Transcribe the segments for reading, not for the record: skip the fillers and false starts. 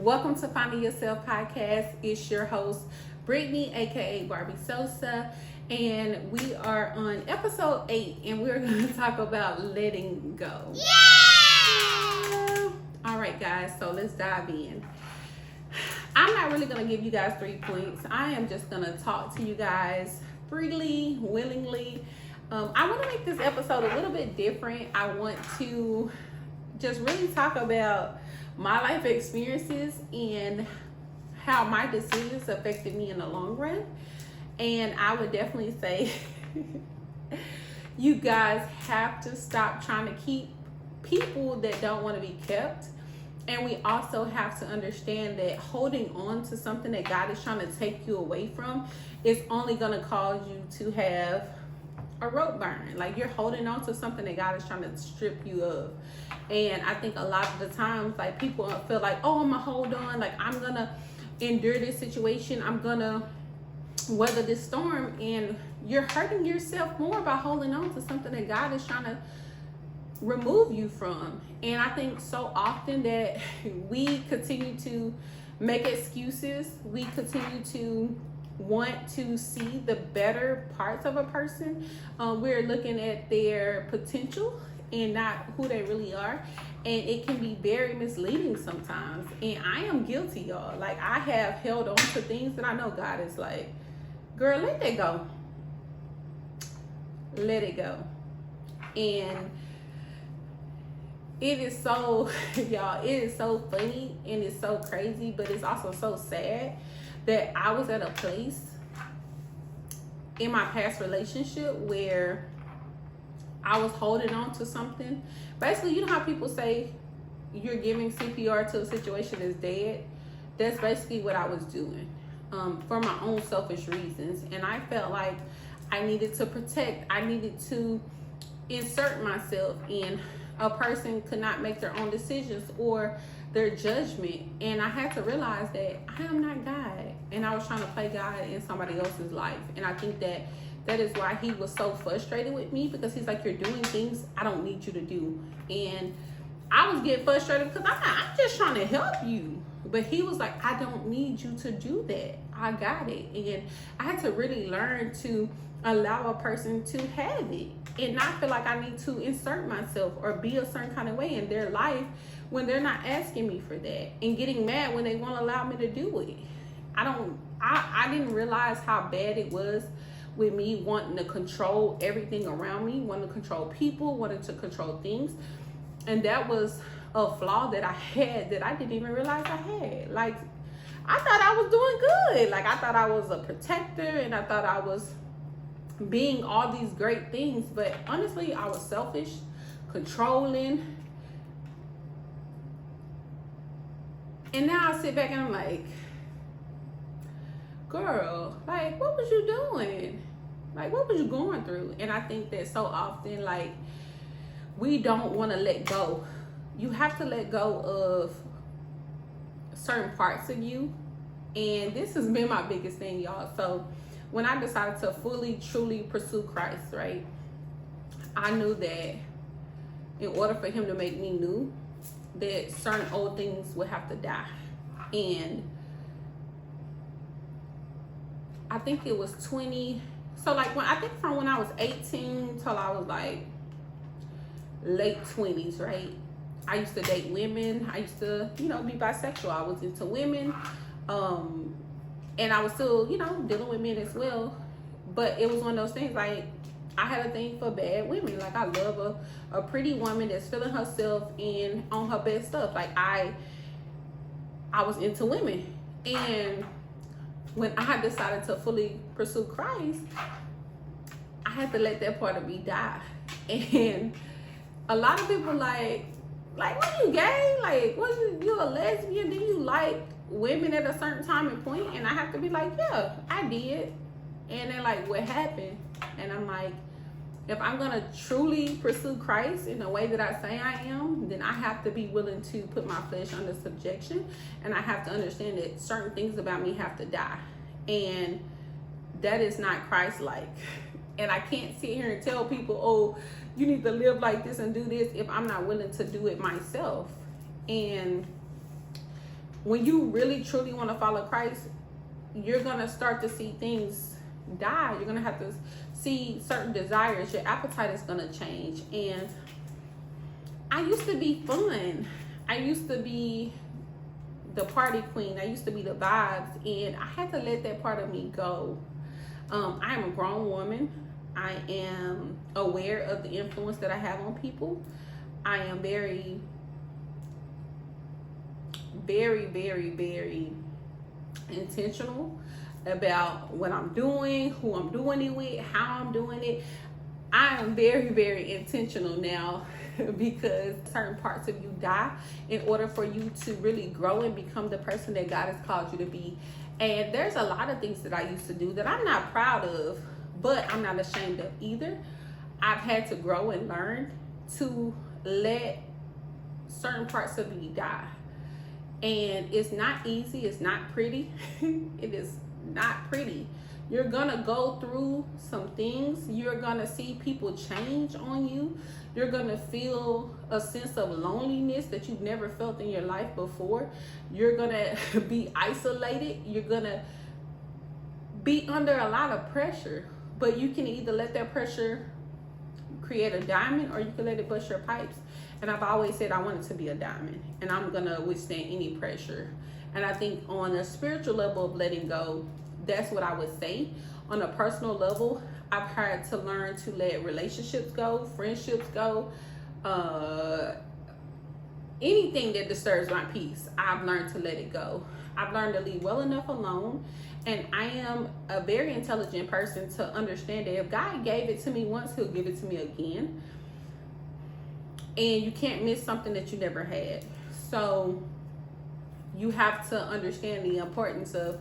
Welcome to Finding Yourself podcast. It's your host, Brittany, aka Barbie Sosa, and we are on episode 8, and we're going to talk about letting go. Yeah! All right, guys, so let's dive in. I'm not really going to give you guys 3 points. I am just going to talk to you guys freely, willingly. I want to make this episode a little bit different. I want to just really talk about my life experiences and how my decisions affected me in the long run. And I would definitely say you guys have to stop trying to keep people that don't want to be kept. And we also have to understand that holding on to something that God is trying to take you away from is only going to cause you to have a rope burn. Like, you're holding on to something that God is trying to strip you of. And I think a lot of the times, like, people feel like, oh, I'm gonna hold on, like, I'm gonna endure this situation, I'm gonna weather this storm, and you're hurting yourself more by holding on to something that God is trying to remove you from. And I think so often that we continue to make excuses, we continue to want to see the better parts of a person. We're looking at their potential and not who they really are, and it can be very misleading sometimes. And I am guilty, y'all. Like, I have held on to things that I know God is like, girl, let that go, let it go. And it is so y'all, it is so funny and it's so crazy, but it's also so sad that I was at a place in my past relationship where I was holding on to something. Basically, you know how people say you're giving CPR to a situation that's dead? That's basically what I was doing, for my own selfish reasons. And I felt like I needed to protect, I needed to insert myself in. A person could not make their own decisions or their judgment. And I had to realize that I am not God. And I was trying to play God in somebody else's life. And I think that that is why he was so frustrated with me, because he's like, you're doing things I don't need you to do. And I was getting frustrated because I'm just trying to help you. But he was like, I don't need you to do that. I got it. And I had to really learn to allow a person to have it and not feel like I need to insert myself or be a certain kind of way in their life when they're not asking me for that, and getting mad when they won't allow me to do it. I didn't realize how bad it was with me wanting to control everything around me, wanting to control people, wanting to control things. And that was a flaw that I had that I didn't even realize I had. Like, I thought I was doing good. Like, I thought I was a protector and I thought I was being all these great things. But honestly, I was selfish, controlling. And now I sit back and I'm like, girl, like, what was you doing? Like, what was you going through? And I think that so often, like, we don't want to let go. You have to let go of certain parts of you. And this has been my biggest thing, y'all. So when I decided to fully, truly pursue Christ, right, I knew that in order for him to make me new, that certain old things would have to die. And I think it was 20. So like, when I think from when I was 18 till I was like late 20s, right? I used to date women. I used to, be bisexual. I was into women. And I was still, dealing with men as well. But it was one of those things, like, I had a thing for bad women. Like, I love a pretty woman that's feeling herself and on her best stuff. Like, I was into women. And when I decided to fully pursue Christ, I had to let that part of me die. And a lot of people like, what, you gay? Like, what, you a lesbian? Do you like women at a certain time and point? And I have to be like, yeah, I did. And they're like, what happened? And I'm like, if I'm gonna truly pursue Christ in the way that I say I am, then I have to be willing to put my flesh under subjection, and I have to understand that certain things about me have to die. And that is not Christ-like. And I can't sit here and tell people, oh, you need to live like this and do this, if I'm not willing to do it myself. And when you really truly want to follow Christ, you're going to start to see things die. You're going to have to see certain desires. Your appetite is going to change. And I used to be fun. I used to be the party queen. I used to be the vibes, and I had to let that part of me go. I am a grown woman. I am aware of the influence that I have on people. I am very, very, very, very intentional about what I'm doing, who I'm doing it with, how I'm doing it. I am very, very intentional now because certain parts of you die in order for you to really grow and become the person that God has called you to be. And there's a lot of things that I used to do that I'm not proud of, but I'm not ashamed of either. I've had to grow and learn to let certain parts of me die. And it's not easy. It's not pretty. It is not pretty. You're gonna go through some things. You're gonna see people change on you. You're gonna feel a sense of loneliness that you've never felt in your life before. You're gonna be isolated. You're gonna be under a lot of pressure. But you can either let that pressure create a diamond, or you can let it bust your pipes. And I've always said I want it to be a diamond, and I'm gonna withstand any pressure. And I think on a spiritual level of letting go, that's what I would say. On a personal level, I've had to learn to let relationships go, friendships go, anything that disturbs my peace. I've learned to let it go. I've learned to leave well enough alone. And I am a very intelligent person to understand that if God gave it to me once, he'll give it to me again. And you can't miss something that you never had. So you have to understand the importance of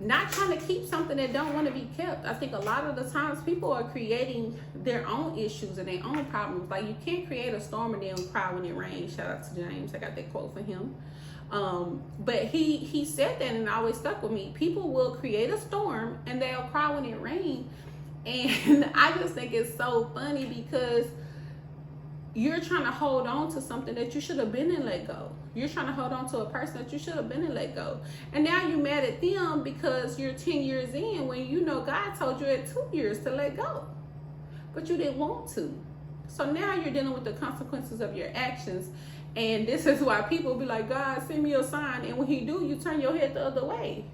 not trying to keep something that don't want to be kept. I think a lot of the times people are creating their own issues and their own problems. Like, you can't create a storm and then cry when it rains. Shout out to James. I got that quote for him. But he said that, and it always stuck with me. People will create a storm and they'll cry when it rains. And I just think it's so funny because you're trying to hold on to something that you should have been and let go. You're trying to hold on to a person that you should have been and let go. And now you're mad at them because you're 10 years in when you know God told you at 2 years to let go. But you didn't want to. So now you're dealing with the consequences of your actions. And this is why people be like, God, send me a sign. And when he do, you turn your head the other way.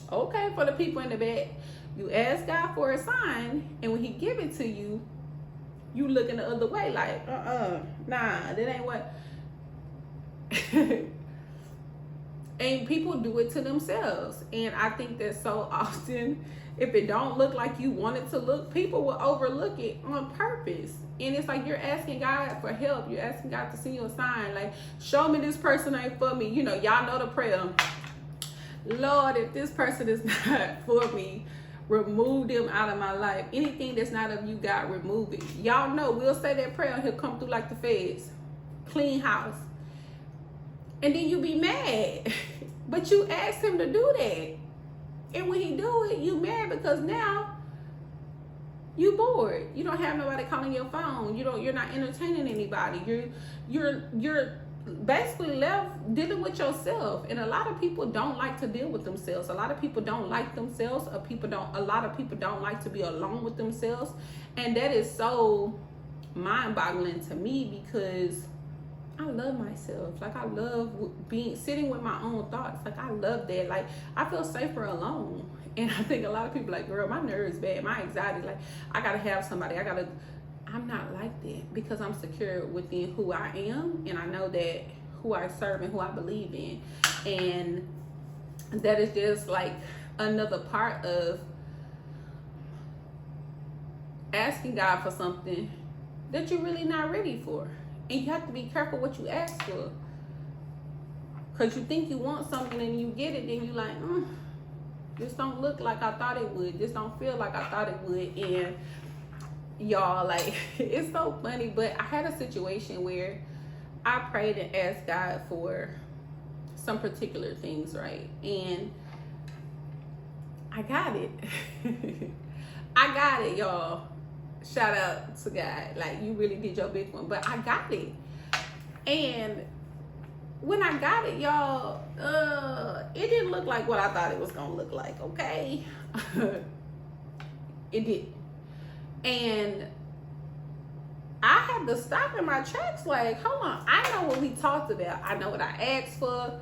Okay, for the people in the back, you ask God for a sign, and when he give it to you, you looking the other way like, nah, that ain't what. And people do it to themselves. And I think that so often, if it don't look like you want it to look, people will overlook it on purpose. And it's like you're asking God for help. You're asking God to send you a sign. Like, show me this person ain't for me. You know, y'all know the prayer. Lord, if this person is not for me, remove them out of my life. Anything that's not of you, God, remove it. Y'all know we'll say that prayer and he'll come through like the feds. Clean house. And then you be mad. But you asked him to do that. And when he do it, you mad because now you bored. You don't have nobody calling your phone. You're not entertaining anybody. You're basically left dealing with yourself. And a lot of people don't like to deal with themselves. A lot of people don't like themselves. A lot of people don't like to be alone with themselves. And that is so mind-boggling to me because I love myself. Like, I love sitting with my own thoughts. Like, I love that. Like, I feel safer alone. And I think a lot of people like, girl, my nerves bad. My anxiety, like, I gotta have somebody. I'm not like that because I'm secure within who I am. And I know that who I serve and who I believe in. And that is just like another part of asking God for something that you're really not ready for. And you have to be careful what you ask for. Because you think you want something and you get it, then you like, this don't look like I thought it would. This don't feel like I thought it would. And y'all, like, it's so funny. But I had a situation where I prayed and asked God for some particular things, right? And I got it. I got it, y'all. Shout out to God. Like, you really did your big one. But I got it. And when I got it, y'all, it didn't look like what I thought it was gonna look like, okay? It did. And I had to stop in my tracks, like, hold on, I know what we talked about. I know what I asked for.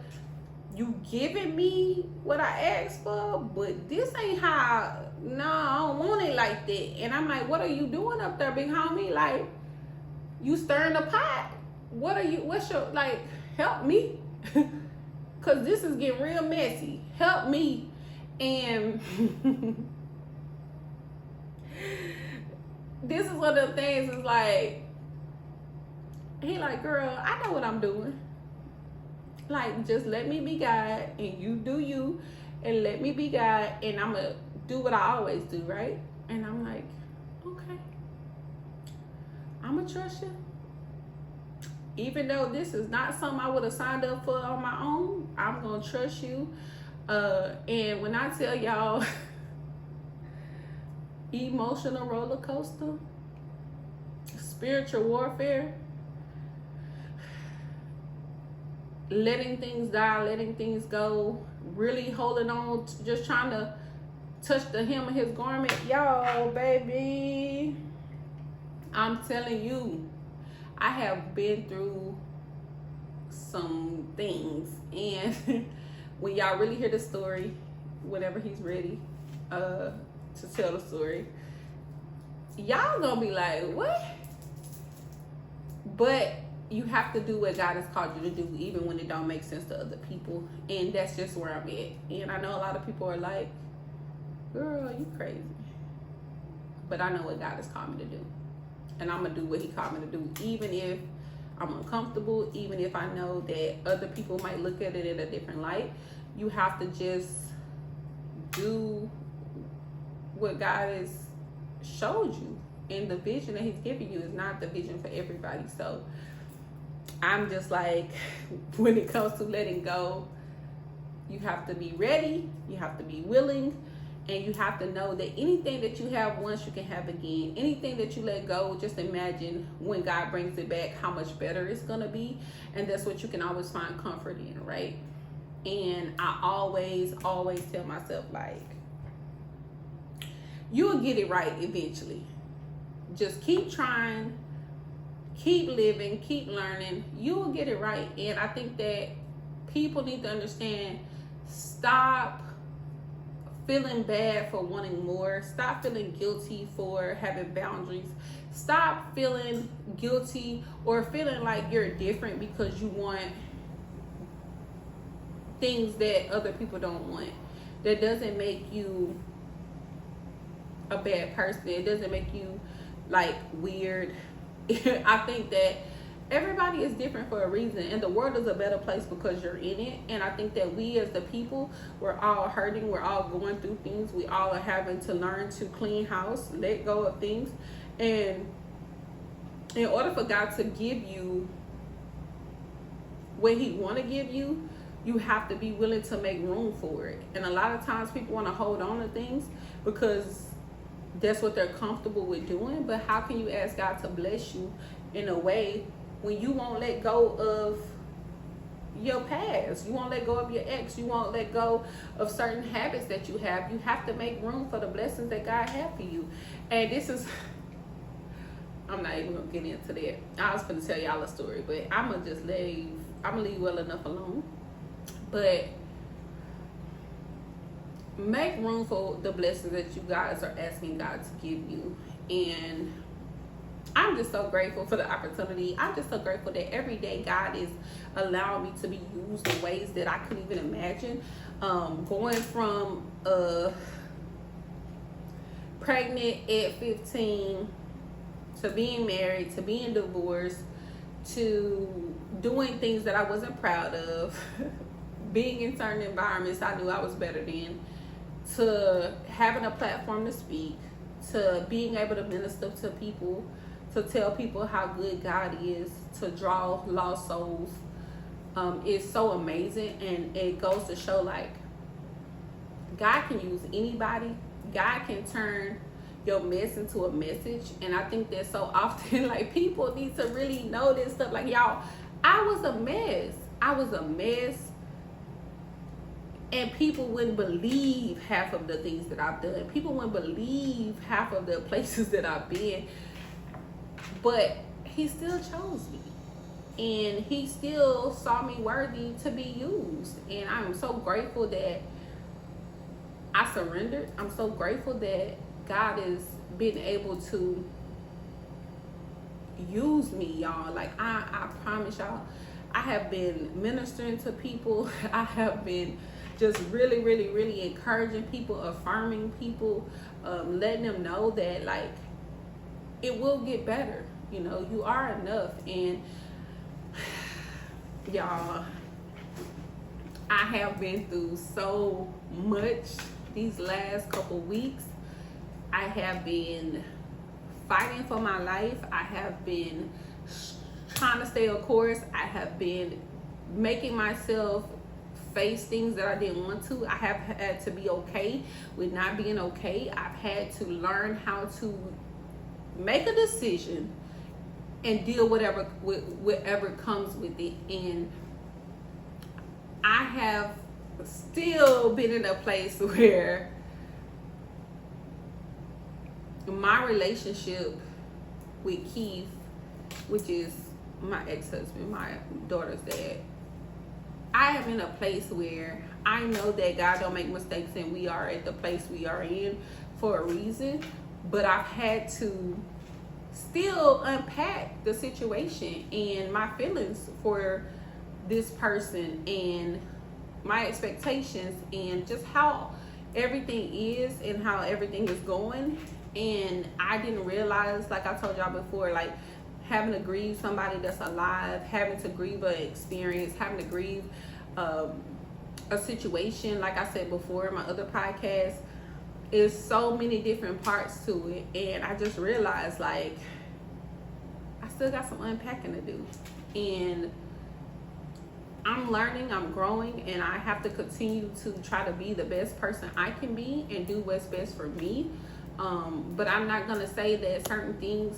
You giving me what I asked for, but this ain't how, no, I don't want it like that. And I'm like, what are you doing up there, big homie? Like, you stirring the pot. What's your, like, help me. Cause this is getting real messy. Help me. And this is one of the things, is like, he like, girl, I know what I'm doing. Like, just let me be God and you do you, and let me be God, and I'm gonna do what I always do, right? And I'm like, okay, I'm gonna trust you. Even though this is not something I would have signed up for on my own, I'm gonna trust you. And when I tell y'all, emotional roller coaster, spiritual warfare, letting things die, letting things go, really holding on, just trying to touch the hem of his garment, y'all, baby, I'm telling you, I have been through some things. And when y'all really hear the story, whenever he's ready to tell the story, y'all gonna be like, what? But you have to do what God has called you to do, even when it don't make sense to other people. And that's just where I'm at. And I know a lot of people are like, girl, you crazy. But I know what God has called me to do. And I'm going to do what he called me to do, even if I'm uncomfortable, even if I know that other people might look at it in a different light. You have to just do what God has showed you. And the vision that he's giving you is not the vision for everybody. So I'm just like, when it comes to letting go, you have to be ready, you have to be willing, and you have to know that anything that you have once, you can have again. Anything that you let go, just imagine when God brings it back, how much better it's gonna be. And that's what you can always find comfort in, right? And I always tell myself, like, you'll get it right eventually. Just keep trying, keep living, keep learning. You will get it right. And I think that people need to understand, stop feeling bad for wanting more. Stop feeling guilty for having boundaries. Stop feeling guilty or feeling like you're different because you want things that other people don't want. That doesn't make you a bad person. It doesn't make you like weird. I think that everybody is different for a reason, and the world is a better place because you're in it. And I think that we as the people, we're all hurting, we're all going through things, we all are having to learn to clean house, let go of things. And in order for God to give you what he want to give you, you have to be willing to make room for it. And a lot of times people want to hold on to things because that's what they're comfortable with doing. But how can you ask God to bless you in a way when you won't let go of your past? You won't let go of your ex. You won't let go of certain habits that you have. You have to make room for the blessings that God has for you. And this is, I'm not even gonna get into that. I was gonna tell y'all a story, but I'm gonna leave well enough alone. But make room for the blessings that you guys are asking God to give you. And I'm just so grateful for the opportunity. I'm just so grateful that every day God is allowing me to be used in ways that I couldn't even imagine. Going from pregnant at 15 to being married to being divorced to doing things that I wasn't proud of, being in certain environments I knew I was better than, to having a platform to speak, to being able to minister to people, to tell people how good God is, to draw lost souls. It's so amazing, and it goes to show, like, God can use anybody. God can turn your mess into a message. And I think that so often, like, people need to really know this stuff. Like, y'all, I was a mess. I was a mess, and people wouldn't believe half of the things that I've done. People wouldn't believe half of the places that I've been. But he still chose me. And he still saw me worthy to be used. And I'm so grateful that I surrendered. I'm so grateful that God has been able to use me, y'all. Like, I promise y'all, I have been ministering to people. I have been just really, really, really encouraging people, affirming people, letting them know that, like, it will get better. You know, you are enough. And y'all, I have been through so much these last couple weeks. I have been fighting for my life. I have been trying to stay on course. I have been making myself face things that I didn't want to. I have had to be okay with not being okay. I've had to learn how to make a decision and deal with whatever comes with it. And I have still been in a place where my relationship with Keith, which is my ex-husband, my daughter's dad, I am in a place where I know that God don't make mistakes, and we are at the place we are in for a reason. But I've had to still unpack the situation and my feelings for this person and my expectations and just how everything is and how everything is going. And I didn't realize, like I told y'all before, like, having to grieve somebody that's alive, having to grieve an experience, having to grieve a situation, like I said before in my other podcast, is so many different parts to it. And I just realized, like, I still got some unpacking to do. And I'm learning, I'm growing, and I have to continue to try to be the best person I can be and do what's best for me. But I'm not going to say that certain things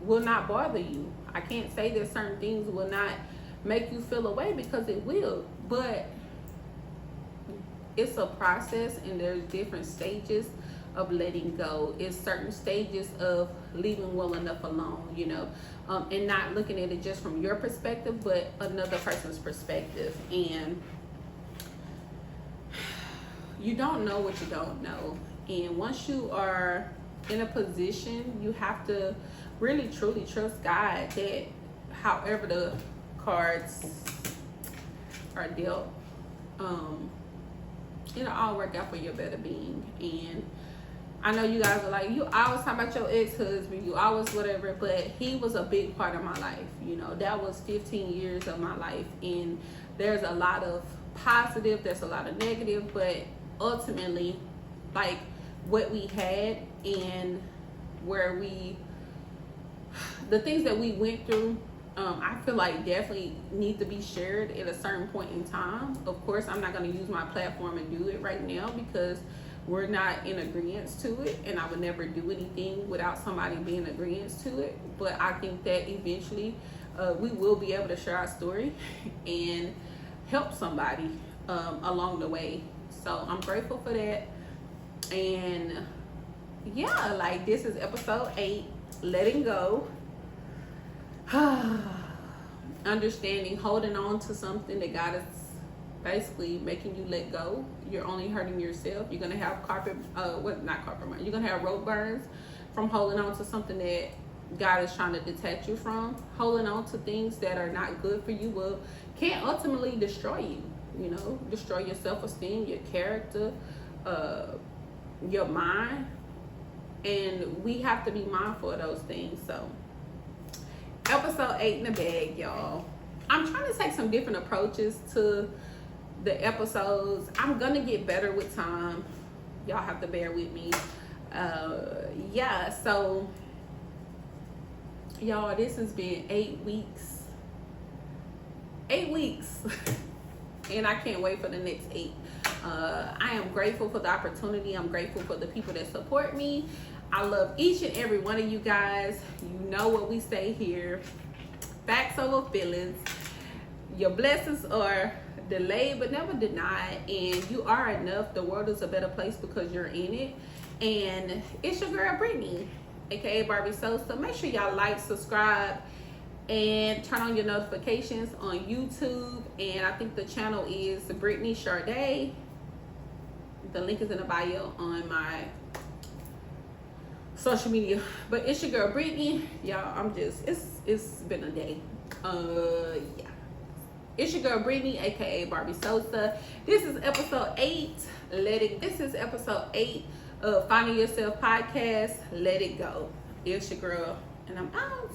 will not bother you. I can't say that certain things will not make you feel away, because it will. But it's a process, and there's different stages of letting go. It's certain stages of leaving well enough alone, you know, and not looking at it just from your perspective, but another person's perspective. And you don't know what you don't know. And once you are in a position, you have to really truly trust God that however the cards are dealt, it'll all work out for your better being. And I know you guys are like, you always talk about your ex-husband, you always whatever, but he was a big part of my life. You know, that was 15 years of my life, and there's a lot of positive, there's a lot of negative, but ultimately, like, what we had and where the things that we went through, I feel like definitely need to be shared at a certain point in time. Of course, I'm not going to use my platform and do it right now, because we're not in agreement to it, and I would never do anything without somebody being in agreement to it. But I think that eventually we will be able to share our story and help somebody along the way. So I'm grateful for that. And yeah, like, this is episode 8, letting go. Understanding, holding on to something that God is basically making you let go. You're only hurting yourself. You're gonna have you're gonna have rope burns from holding on to something that God is trying to detach you from. Holding on to things that are not good for you can ultimately destroy you. You know, destroy your self-esteem, your character, your mind. And we have to be mindful of those things. So episode 8 in the bag, y'all. I'm trying to take some different approaches to the episodes. I'm gonna get better with time. Y'all have to bear with me. Yeah, so y'all, this has been 8 weeks. 8 weeks. And I can't wait for the next 8. I am grateful for the opportunity. I'm grateful for the people that support me. I love each and every one of you guys. You know what we say here. Facts over feelings. Your blessings are delayed but never denied, and you are enough. The world is a better place because you're in it. And it's your girl Brittany, aka Barbie Sosa. Make sure y'all like, subscribe, and turn on your notifications on YouTube. And I think the channel is Brittany Sharday. The link is in the bio on my social media. But it's your girl Brittany. Y'all, I'm just, it's been a day. Yeah. It's your girl Brittany, aka Barbie Sosa. This is episode 8. This is episode 8 of Finding Yourself podcast. Let it go. It's your girl, and I'm out.